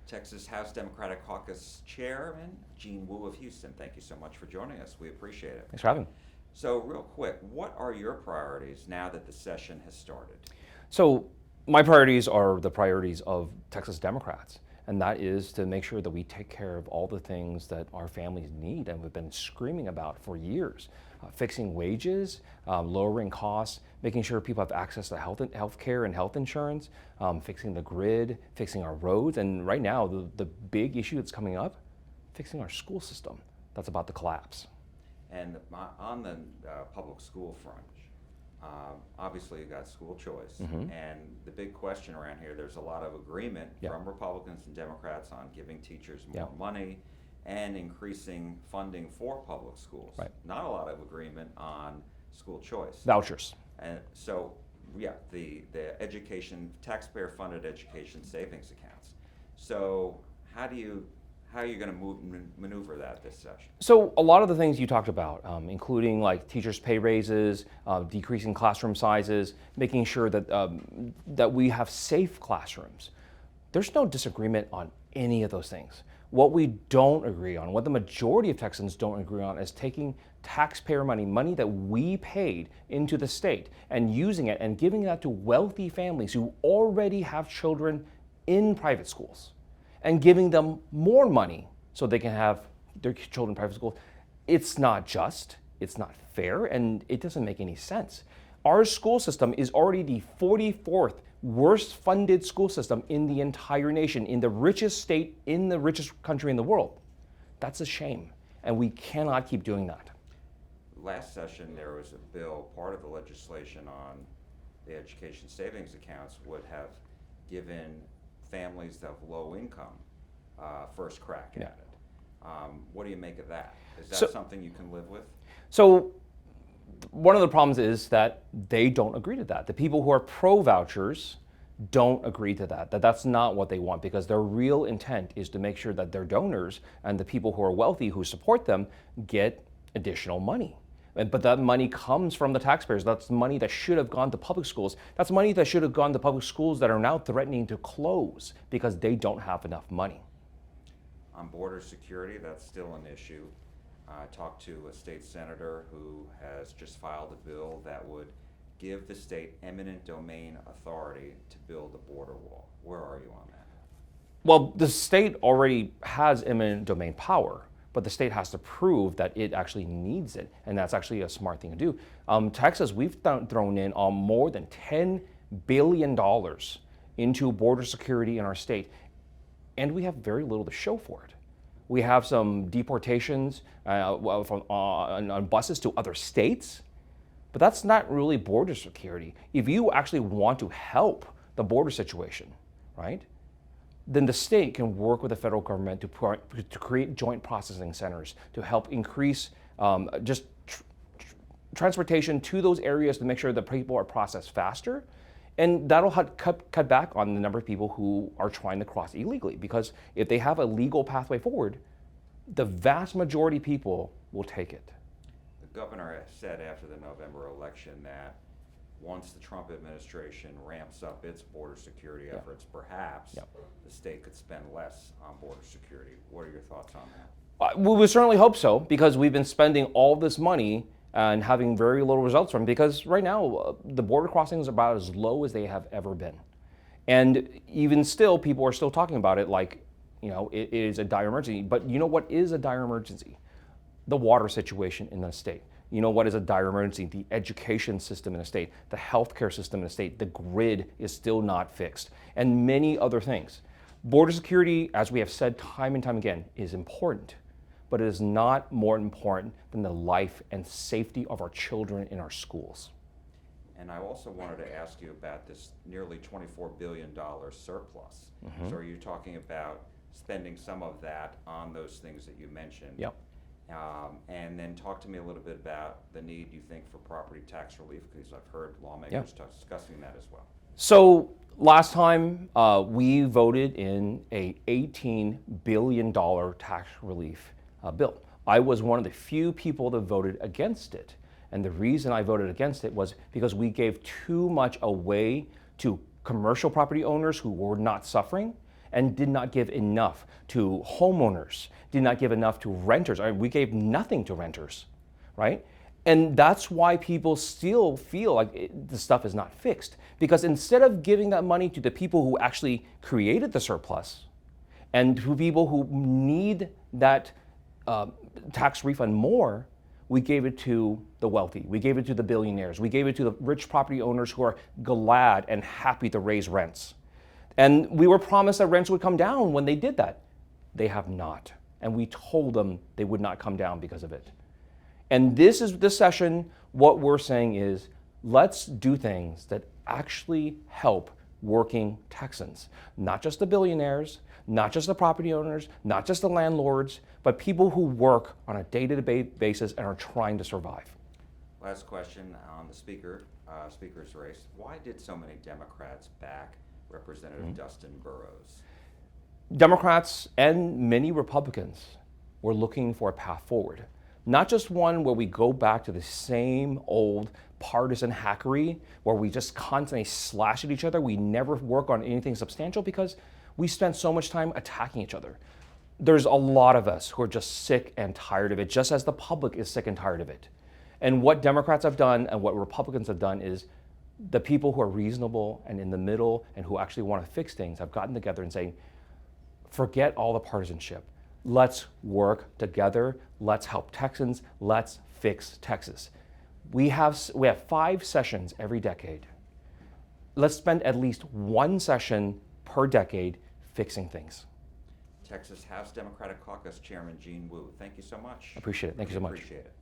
Texas House Democratic Caucus Chairman Gene Wu of Houston. Thank you so much for joining us. We appreciate it. Thanks for having me. So real quick, what are your priorities now that the session has started? So my priorities are the priorities of Texas Democrats, and that is to make sure that we take care of all the things that our families need and we've been screaming about for years. Fixing wages, lowering costs, making sure people have access to health care and health insurance, fixing the grid, fixing our roads, and right now the big issue that's coming up, fixing our school system that's about to collapse. And on the public school front, obviously you got school choice, and the big question around here, there's a lot of agreement from Republicans and Democrats on giving teachers more money and increasing funding for public schools. Right. Not a lot of agreement on school choice. Vouchers. And so, the education, taxpayer-funded education savings accounts. So how are you going to maneuver that this session? So a lot of the things you talked about, including like teachers' pay raises, decreasing classroom sizes, making sure that we have safe classrooms. There's no disagreement on any of those things. What we don't agree on, what the majority of Texans don't agree on, is taking taxpayer money that we paid into the state and using it and giving that to wealthy families who already have children in private schools and giving them more money so they can have their children in private schools. It's not just, it's not fair, and it doesn't make any sense. Our school system is already the 44th worst funded school system in the entire nation, in the richest state, in the richest country in the world. That's a shame, and we cannot keep doing that. Last session, there was a bill, part of the legislation on the education savings accounts would have given families of low income first crack at it. What do you make of that? Is that something you can live with? So one of the problems is that they don't agree to that. The people who are pro-vouchers don't agree to that that's not what they want, because their real intent is to make sure that their donors and the people who are wealthy who support them get additional money. But that money comes from the taxpayers. That's money that should have gone to public schools. That's money that should have gone to public schools that are now threatening to close because they don't have enough money. On border security, that's still an issue. I talked to a state senator who has just filed a bill that would give the state eminent domain authority to build a border wall. Where are you on that? Well, the state already has eminent domain power, but the state has to prove that it actually needs it, and that's actually a smart thing to do. Texas, we've thrown in more than $10 billion into border security in our state, and we have very little to show for it. We have some deportations on buses to other states, but that's not really border security. If you actually want to help the border situation, right, then the state can work with the federal government to create joint processing centers to help increase transportation to those areas to make sure that people are processed faster. And that'll cut back on the number of people who are trying to cross illegally, because if they have a legal pathway forward, the vast majority of people will take it. The governor said after the November election that once the Trump administration ramps up its border security efforts, perhaps the state could spend less on border security. What are your thoughts on that? We would certainly hope so, because we've been spending all this money and having very little results from it, because right now the border crossings are about as low as they have ever been. And even still, people are still talking about it like, it is a dire emergency. But you know what is a dire emergency? The water situation in the state. You know what is a dire emergency? The education system in the state, the healthcare system in the state, the grid is still not fixed, and many other things. Border security, as we have said time and time again, is important, but it is not more important than the life and safety of our children in our schools. And I also wanted to ask you about this nearly $24 billion surplus. So are you talking about spending some of that on those things that you mentioned? Yep. And then talk to me a little bit about the need, you think, for property tax relief, because I've heard lawmakers discussing that as well. So last time we voted in a $18 billion tax relief bill. I was one of the few people that voted against it. And the reason I voted against it was because we gave too much away to commercial property owners who were not suffering, and did not give enough to homeowners, did not give enough to renters. I mean, we gave nothing to renters, right? And that's why people still feel like the stuff is not fixed. Because instead of giving that money to the people who actually created the surplus and to people who need that tax refund more, we gave it to the wealthy. We gave it to the billionaires. We gave it to the rich property owners who are glad and happy to raise rents. And we were promised that rents would come down when they did that. They have not. And we told them they would not come down because of it. And this session, what we're saying is, let's do things that actually help working Texans. Not just the billionaires, not just the property owners, not just the landlords, but people who work on a day-to-day basis and are trying to survive. Last question on the speaker's race. Why did so many Democrats back Representative Dustin Burrows? Democrats and many Republicans were looking for a path forward. Not just one where we go back to the same old partisan hackery where we just constantly slash at each other. We never work on anything substantial because we spend so much time attacking each other. There's a lot of us who are just sick and tired of it, just as the public is sick and tired of it. And what Democrats have done and what Republicans have done is the people who are reasonable and in the middle and who actually want to fix things have gotten together and saying, forget all the partisanship. Let's work together. Let's help Texans. Let's fix Texas. We have 5 sessions every decade. Let's spend at least 1 session per decade fixing things. Texas House Democratic Caucus Chairman Gene Wu, thank you so much. Appreciate it. Thank you so much. Appreciate it.